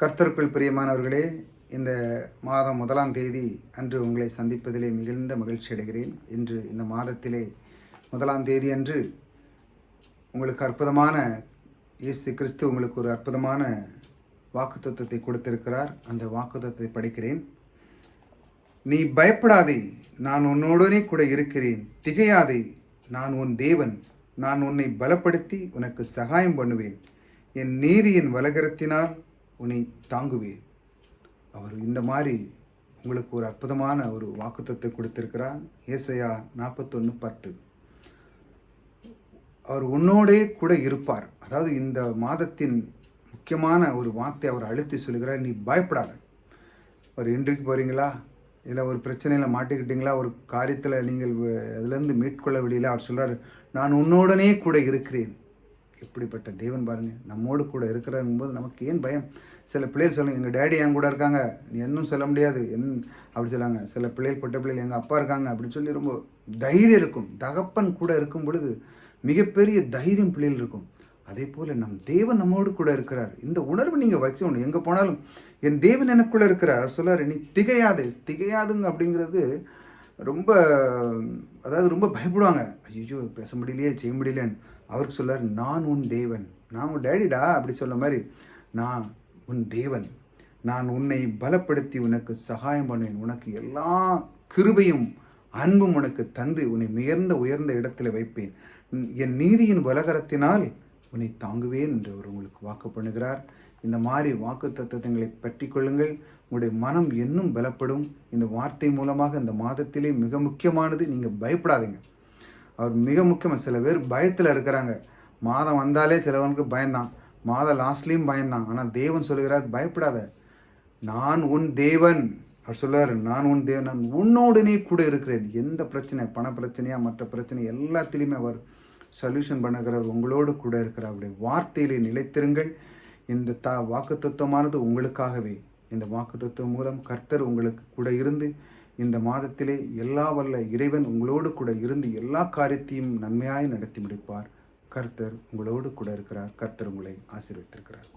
கர்த்தருக்குள் பிரியமானவர்களே, இந்த மாதம் 1ஆம் தேதி அன்று உங்களை சந்திப்பதிலே மிகுந்த மகிழ்ச்சி அடைகிறேன். இன்று இந்த மாதத்திலே 1ஆம் தேதி அன்று உங்களுக்கு அற்புதமான இயேசு கிறிஸ்து உங்களுக்கு ஒரு அற்புதமான வாக்குத்தத்தத்தை கொடுத்திருக்கிறார். அந்த வாக்குத்தத்தத்தை படிக்கிறேன். நீ பயப்படாதே, நான் உன்னோடனே கூட இருக்கிறேன். திகையாதே, நான் உன் தேவன். நான் உன்னை பலப்படுத்தி உனக்கு சகாயம் பண்ணுவேன். என் நீதியின் வலகரத்தினால் உன்னை தாங்குவேன். அவர் இந்த மாதிரி உங்களுக்கு ஒரு அற்புதமான ஒரு வாக்குத்தத்தை கொடுத்திருக்கிறார். ஏசாயா 41:10. அவர் உன்னோடே கூட இருப்பார். அதாவது இந்த மாதத்தின் முக்கியமான ஒரு வார்த்தை அவர் அழுத்தி சொல்கிறார், நீ பயப்படாத. ஒரு இன்றைக்கு போகிறீங்களா, இதில் ஒரு பிரச்சனையில் மாட்டிக்கிட்டீங்களா, ஒரு காரியத்தில் நீங்கள் அதிலேருந்து மீட்கொள்ள வெளியில் அவர் சொல்கிறார், நான் உன்னோடனே கூட இருக்கிறேன். எப்படிப்பட்ட தேவன் பாருங்கள், நம்மோடு கூட இருக்கிறங்கும்போது நமக்கு ஏன் பயம்? சில பிள்ளைகள் சொல்லுங்கள், எங்கள் டேடி என் கூட இருக்காங்க, நீ இன்னும் சொல்ல முடியாது அப்படி சொல்லாங்க. சில பிள்ளைகள் பொட்ட பிள்ளைகள் எங்கள் அப்பா இருக்காங்க அப்படின்னு சொல்லி ரொம்ப தைரியம் இருக்கும். தகப்பன் கூட இருக்கும் பொழுது மிகப்பெரிய தைரியம் பிள்ளைகள் இருக்கும். அதே போல் நம் தேவன் நம்மோடு கூட இருக்கிறார். இந்த உணர்வு நீங்கள் வைக்கணும். எங்கே போனாலும் என் தேவன் எனக்குள்ளே இருக்கிறார் சொல்லார். நீ திகையாதுங்க அப்படிங்கிறது ரொம்ப, அதாவது ரொம்ப பயப்படுவாங்க. ஐயோ பேச முடியலையே, செய்ய முடியலன்னு. அவருக்கு சொல்லார், நான் உன் தேவன், நான் உன் டேடிடா அப்படி சொல்ல மாதிரி, நான் உன் தேவன், நான் உன்னை பலப்படுத்தி உனக்கு சகாயம் பண்ணுவேன். உனக்கு எல்லா கிருபையும் அன்பும் உனக்கு தந்து உன்னை உயர்ந்த இடத்துல வைப்பேன். என் நீதியின் வலகரத்தினால் உன்னை தாங்குவேன் என்று அவர் உங்களுக்கு வாக்கு பண்ணுகிறார். இந்த மாதிரி வாக்கு தத்துவங்களை பற்றி கொள்ளுங்கள். உங்களுடைய மனம் இன்னும் பலப்படும். இந்த வார்த்தை மூலமாக இந்த மாதத்திலே மிக முக்கியமானது, நீங்கள் பயப்படாதீங்க. அவர் மிக முக்கியமாக, சில பேர் பயத்தில் இருக்கிறாங்க. மாதம் வந்தாலே சிலவனுக்கு பயந்தான், மாதம் லாஸ்ட்லேயும் பயந்தான். ஆனால் தேவன் சொல்கிறார், பயப்படாத, நான் உன் தேவன். அவர் சொல்லுவார், நான் உன் தேவன், நான் உன்னோடனே கூட இருக்கிறேன். எந்த பிரச்சனை, பண பிரச்சனையா மற்ற பிரச்சனை எல்லாத்திலையுமே அவர் சொல்யூஷன் பண்ணுகிறவர், உங்களோடு கூட இருக்கிறார். அவருடைய வார்த்தையிலே நிலைத்திருங்கள். இந்த வாக்குத்தத்தமானது உங்களுக்காகவே. இந்த வாக்குத்தத்தம் மூலம் கர்த்தர் உங்களுக்கு கூட இருந்து இந்த மாதத்திலே எல்லா வல்ல இறைவன் உங்களோடு கூட இருந்து எல்லா காரியத்தையும் நன்மையாய் நடத்தி முடிப்பார். கர்த்தர் உங்களோடு கூட இருக்கிறார். கர்த்தர் உங்களை ஆசீர்வதித்திருக்கிறார்.